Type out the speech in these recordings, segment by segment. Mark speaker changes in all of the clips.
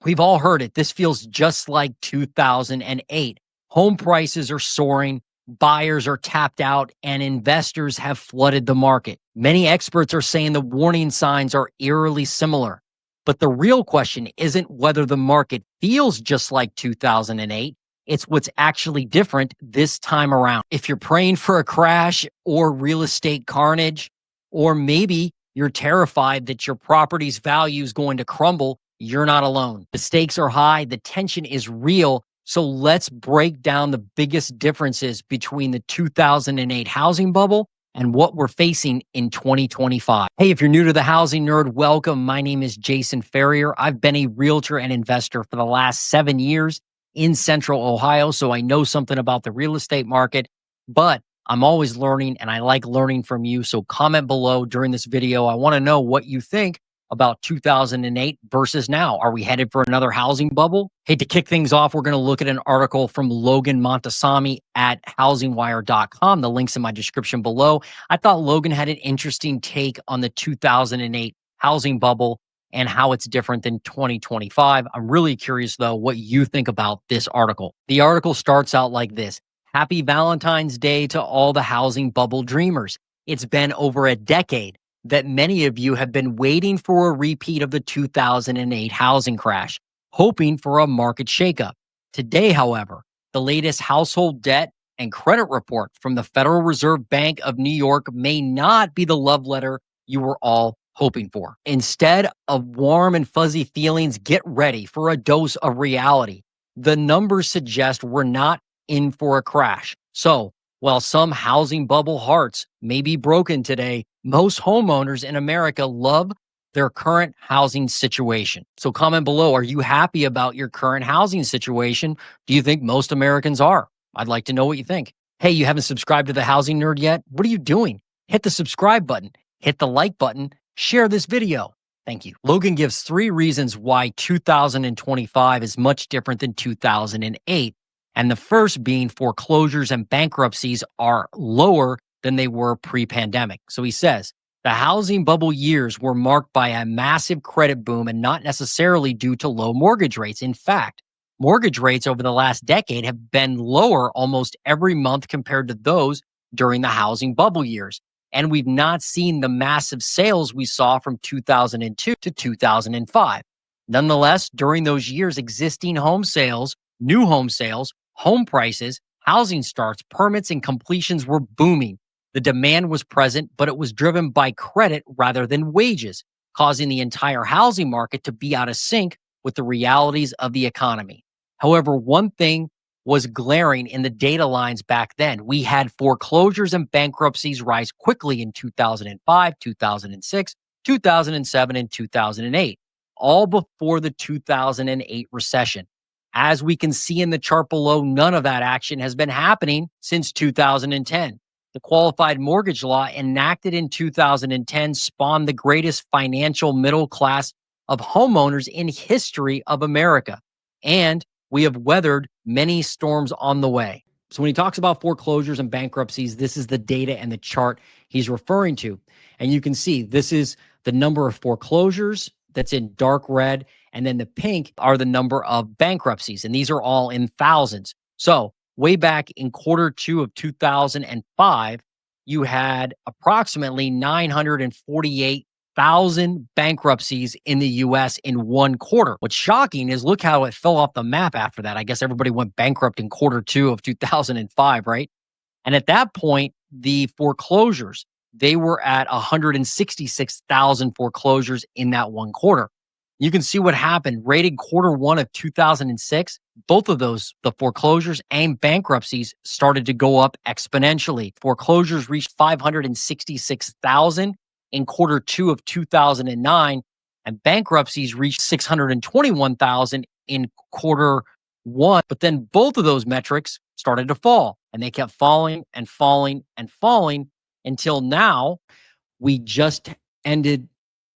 Speaker 1: We've all heard it. This feels just like 2008. Home prices are soaring, buyers are tapped out, and investors have flooded the market. Many experts are saying the warning signs are eerily similar. But the real question isn't whether the market feels just like 2008. It's what's actually different this time around. If you're praying for a crash or real estate carnage, or maybe you're terrified that your property's value is going to crumble, you're not alone. The stakes are high, the tension is real. So let's break down the biggest differences between the 2008 housing bubble and what we're facing in 2025. Hey, if you're new to the Housing Nerd, welcome. My name is Jason Ferrier. I've been a realtor and investor for the last 7 years in Central Ohio, so I know something about the real estate market, but I'm always learning and I like learning from you. So comment below during this video. I want to know what you think about 2008 versus now. Are we headed for another housing bubble? Hey, to kick things off, we're going to look at an article from Logan Mohtashami at HousingWire.com. The link's in my description below. I thought Logan had an interesting take on the 2008 housing bubble and how it's different than 2025. I'm really curious, though, what you think about this article. The article starts out like this. Happy Valentine's Day to all the housing bubble dreamers. It's been over a decade that many of you have been waiting for a repeat of the 2008 housing crash, hoping for a market shakeup. Today, however, the latest household debt and credit report from the Federal Reserve Bank of New York may not be the love letter you were all hoping for. Instead of warm and fuzzy feelings, get ready for a dose of reality. The numbers suggest we're not in for a crash. So, while some housing bubble hearts may be broken today, most homeowners in America love their current housing situation. So comment below, are you happy about your current housing situation? Do you think most Americans are? I'd like to know what you think. Hey, you haven't subscribed to the Housing Nerd yet? What are you doing? Hit the subscribe button, hit the like button, share this video. Thank you. Logan gives 3 reasons why 2025 is much different than 2008. And the first being foreclosures and bankruptcies are lower than they were pre-pandemic. So he says, the housing bubble years were marked by a massive credit boom and not necessarily due to low mortgage rates. In fact, mortgage rates over the last decade have been lower almost every month compared to those during the housing bubble years. And we've not seen the massive sales we saw from 2002 to 2005. Nonetheless, during those years, existing home sales, new home sales, home prices, housing starts, permits, and completions were booming. The demand was present, but it was driven by credit rather than wages, causing the entire housing market to be out of sync with the realities of the economy. However, one thing was glaring in the data lines back then. We had foreclosures and bankruptcies rise quickly in 2005, 2006, 2007, and 2008, all before the 2008 recession. As we can see in the chart below, none of that action has been happening since 2010. The qualified mortgage law enacted in 2010 spawned the greatest financial middle class of homeowners in history of America. And we have weathered many storms on the way. So when he talks about foreclosures and bankruptcies, this is the data and the chart he's referring to. And you can see this is the number of foreclosures that's in dark red. And then the pink are the number of bankruptcies. And these are all in thousands. So way back in Q2 of 2005, you had approximately 948,000 bankruptcies in the US in one quarter. What's shocking is look how it fell off the map after that. I guess everybody went bankrupt in Q2 of 2005, right? And at that point, the foreclosures, they were at 166,000 foreclosures in that one quarter. You can see what happened. Rated Q1 of 2006, both of those, the foreclosures and bankruptcies, started to go up exponentially. Foreclosures reached 566,000 in Q2 of 2009, and bankruptcies reached 621,000 in Q1. But then both of those metrics started to fall, and they kept falling and falling and falling until now. We just ended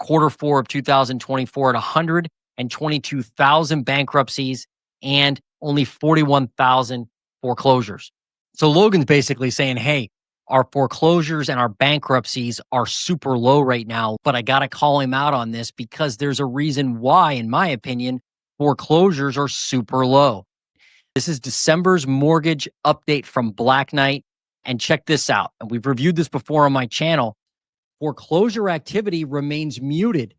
Speaker 1: Q4 of 2024 at 122,000 bankruptcies and only 41,000 foreclosures. So Logan's basically saying, hey, our foreclosures and our bankruptcies are super low right now, but I got to call him out on this because there's a reason why, in my opinion, foreclosures are super low. This is December's mortgage update from Black Knight. And check this out. And we've reviewed this before on my channel. Foreclosure activity remains muted,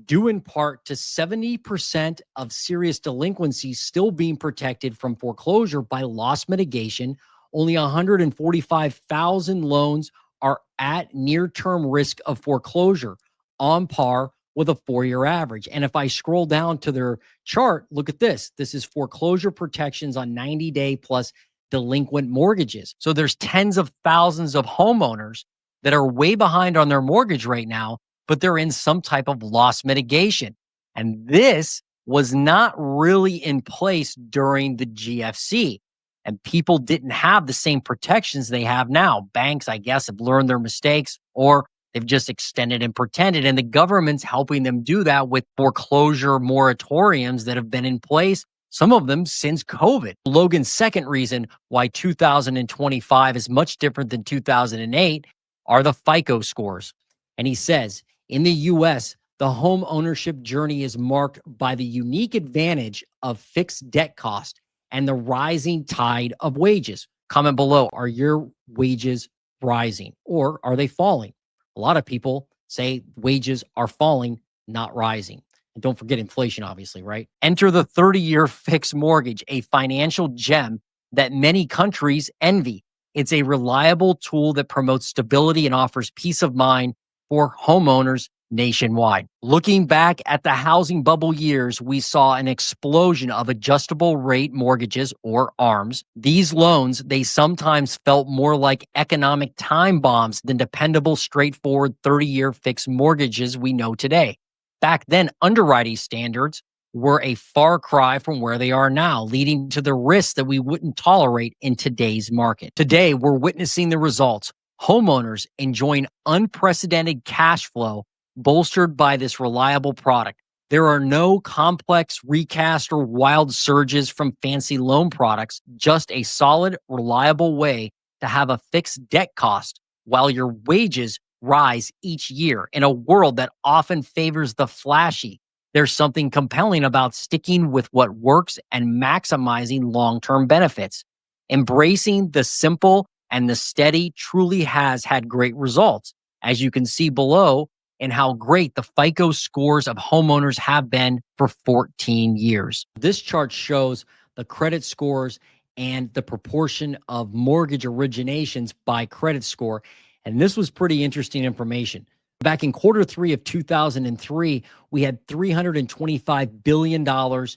Speaker 1: due in part to 70% of serious delinquencies still being protected from foreclosure by loss mitigation. Only 145,000 loans are at near-term risk of foreclosure, on par with a 4-year average. And if I scroll down to their chart, look at this. This is foreclosure protections on 90-day plus delinquent mortgages. So there's tens of thousands of homeowners that are way behind on their mortgage right now, but they're in some type of loss mitigation. And this was not really in place during the GFC. And people didn't have the same protections they have now. Banks, I guess, have learned their mistakes, or they've just extended and pretended. And the government's helping them do that with foreclosure moratoriums that have been in place, some of them since COVID. Logan's second reason why 2025 is much different than 2008 are the FICO scores. And he says, in the US, the home ownership journey is marked by the unique advantage of fixed debt cost and the rising tide of wages. Comment below, are your wages rising or are they falling? A lot of people say wages are falling, not rising. And don't forget inflation, obviously, right? Enter the 30-year fixed mortgage, a financial gem that many countries envy. It's a reliable tool that promotes stability and offers peace of mind for homeowners nationwide. Looking back at the housing bubble years, we saw an explosion of adjustable rate mortgages, or ARMs. These loans, they sometimes felt more like economic time bombs than dependable, straightforward 30-year fixed mortgages we know today. Back then, underwriting standards were a far cry from where they are now, leading to the risks that we wouldn't tolerate in today's market. Today, we're witnessing the results. Homeowners enjoying unprecedented cash flow bolstered by this reliable product. There are no complex recast or wild surges from fancy loan products, just a solid, reliable way to have a fixed debt cost while your wages rise each year. In a world that often favors the flashy, there's something compelling about sticking with what works and maximizing long-term benefits. Embracing the simple and the steady truly has had great results, as you can see below, and how great the FICO scores of homeowners have been for 14 years. This chart shows the credit scores and the proportion of mortgage originations by credit score. And this was pretty interesting information. Back in Q3 of 2003, we had $325 billion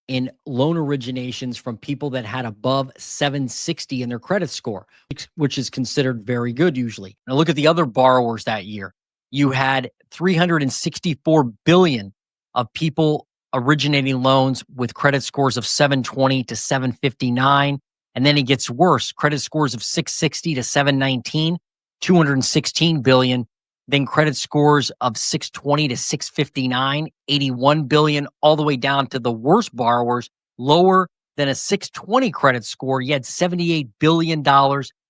Speaker 1: in loan originations from people that had above 760 in their credit score, which is considered very good usually. Now look at the other borrowers that year. You had 364 billion of people originating loans with credit scores of 720 to 759. And then it gets worse. Credit scores of 660 to 719, 216 billion. Then credit scores of 620 to 659, 81 billion, all the way down to the worst borrowers, lower than a 620 credit score. You had $78 billion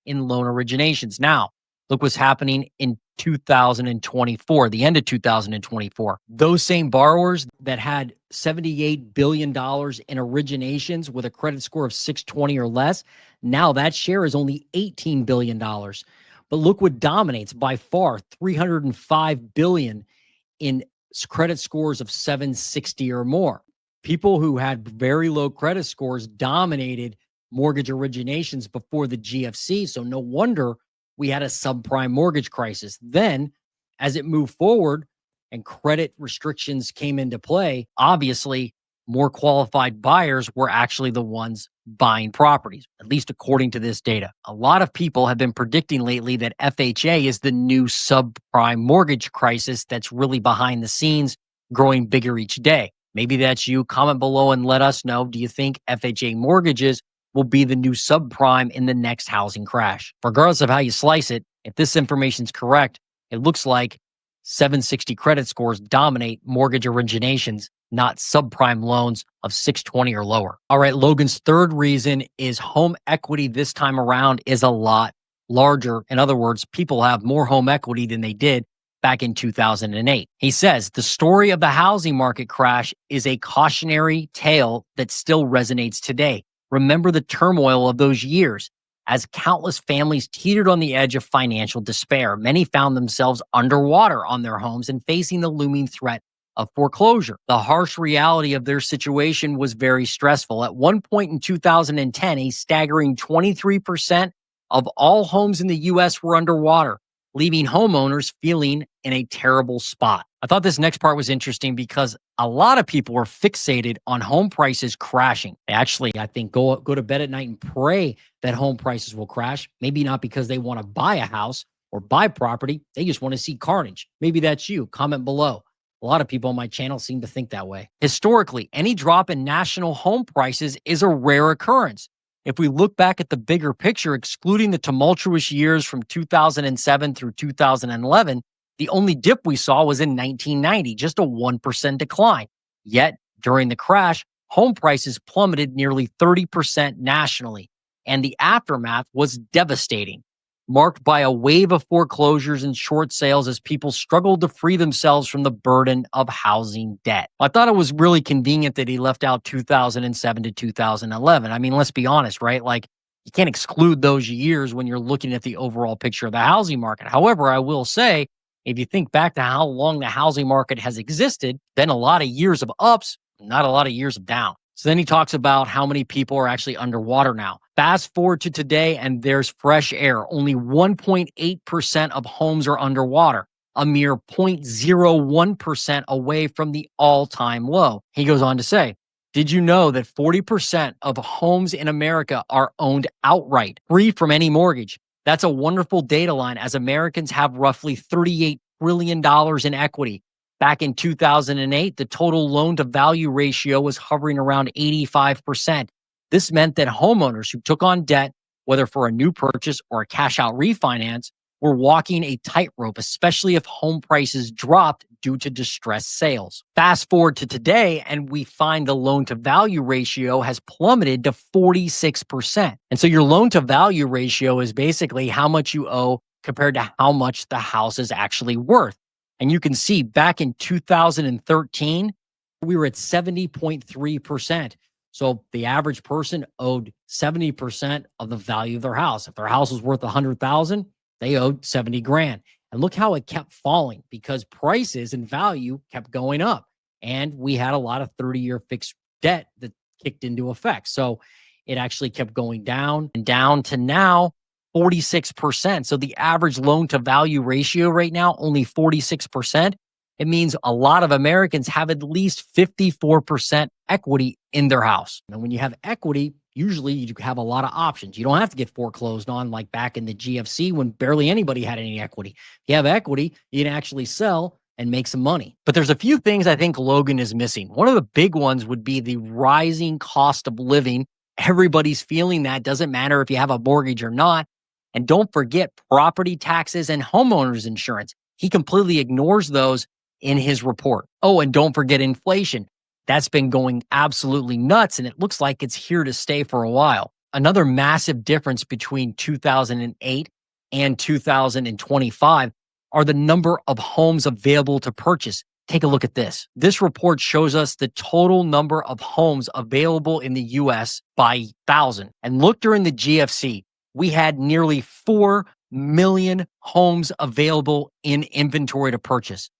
Speaker 1: in loan originations. Now, look what's happening in 2024, the end of 2024. Those same borrowers that had $78 billion in originations with a credit score of 620 or less, now that share is only $18 billion. But look what dominates by far, $305 billion in credit scores of 760 or more. People who had very low credit scores dominated mortgage originations before the GFC, so no wonder we had a subprime mortgage crisis. Then, as it moved forward and credit restrictions came into play, obviously, more qualified buyers were actually the ones buying properties, at least according to this data. A lot of people have been predicting lately that FHA is the new subprime mortgage crisis that's really behind the scenes, growing bigger each day. Maybe that's you. Comment below and let us know. Do you think FHA mortgages will be the new subprime in the next housing crash? Regardless of how you slice it, if this information is correct, it looks like 760 credit scores dominate mortgage originations, not subprime loans of 620 or lower. All right, Logan's third reason is home equity this time around is a lot larger. In other words, people have more home equity than they did back in 2008. He says the story of the housing market crash is a cautionary tale that still resonates today. Remember the turmoil of those years. As countless families teetered on the edge of financial despair, many found themselves underwater on their homes and facing the looming threat of foreclosure. The harsh reality of their situation was very stressful. At one point in 2010, a staggering 23% of all homes in the U.S. were underwater, leaving homeowners feeling in a terrible spot. I thought this next part was interesting because a lot of people are fixated on home prices crashing. They actually, I think, go to bed at night and pray that home prices will crash. Maybe not because they want to buy a house or buy property. They just want to see carnage. Maybe that's you. Comment below. A lot of people on my channel seem to think that way. Historically, any drop in national home prices is a rare occurrence. If we look back at the bigger picture, excluding the tumultuous years from 2007 through 2011, the only dip we saw was in 1990, just a 1% decline. Yet, during the crash, home prices plummeted nearly 30% nationally, and the aftermath was devastating, marked by a wave of foreclosures and short sales as people struggled to free themselves from the burden of housing debt. I thought it was really convenient that he left out 2007 to 2011. I mean, let's be honest, right? Like, you can't exclude those years when you're looking at the overall picture of the housing market. However, I will say, if you think back to how long the housing market has existed, then a lot of years of ups, not a lot of years of down. So then he talks about how many people are actually underwater now. Fast forward to today, and there's fresh air. Only 1.8% of homes are underwater, a mere 0.01% away from the all-time low. He goes on to say, did you know that 40% of homes in America are owned outright, free from any mortgage? That's a wonderful data line, as Americans have roughly $38 trillion in equity. Back in 2008, the total loan-to-value ratio was hovering around 85%. This meant that homeowners who took on debt, whether for a new purchase or a cash-out refinance, were walking a tightrope, especially if home prices dropped due to distressed sales. Fast forward to today, and we find the loan-to-value ratio has plummeted to 46%. And so your loan-to-value ratio is basically how much you owe compared to how much the house is actually worth. And you can see back in 2013, we were at 70.3%. So the average person owed 70% of the value of their house. If their house was worth $100,000, they owed 70 grand. And look how it kept falling because prices and value kept going up. And we had a lot of 30-year fixed debt that kicked into effect. So it actually kept going down and down to now 46%. So the average loan to value ratio right now, only 46%. It means a lot of Americans have at least 54% equity in their house. And when you have equity, usually you have a lot of options. You don't have to get foreclosed on like back in the GFC when barely anybody had any equity. If you have equity, you can actually sell and make some money. But there's a few things I think Logan is missing. One of the big ones would be the rising cost of living. Everybody's feeling that. Doesn't matter if you have a mortgage or not. And don't forget property taxes and homeowners insurance. He completely ignores those in his report. Oh, and don't forget inflation. That's been going absolutely nuts, and it looks like it's here to stay for a while. Another massive difference between 2008 and 2025 are the number of homes available to purchase. Take a look at this. This report shows us the total number of homes available in the U.S. by 1,000. And look, during the GFC, we had nearly 4 million homes available in inventory to purchase.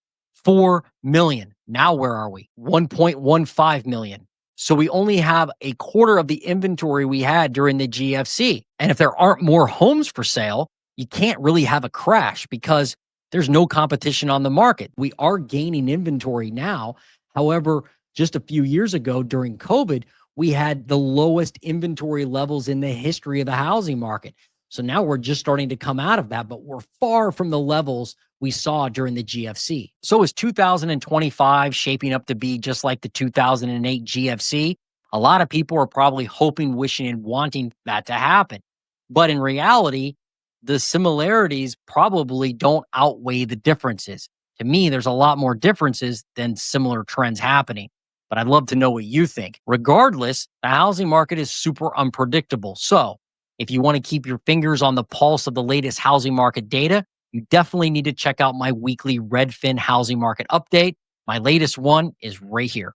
Speaker 1: 4 million. Now where are we? 1.15 million. So we only have a quarter of the inventory we had during the GFC. And if there aren't more homes for sale, you can't really have a crash because there's no competition on the market. We are gaining inventory now. However, just a few years ago during COVID, we had the lowest inventory levels in the history of the housing market. So now we're just starting to come out of that, but we're far from the levels we saw during the GFC. So is 2025 shaping up to be just like the 2008 GFC? A lot of people are probably hoping, wishing, and wanting that to happen. But in reality, the similarities probably don't outweigh the differences. To me, there's a lot more differences than similar trends happening. But I'd love to know what you think. Regardless, the housing market is super unpredictable. So if you want to keep your fingers on the pulse of the latest housing market data, you definitely need to check out my weekly Redfin housing market update. My latest one is right here.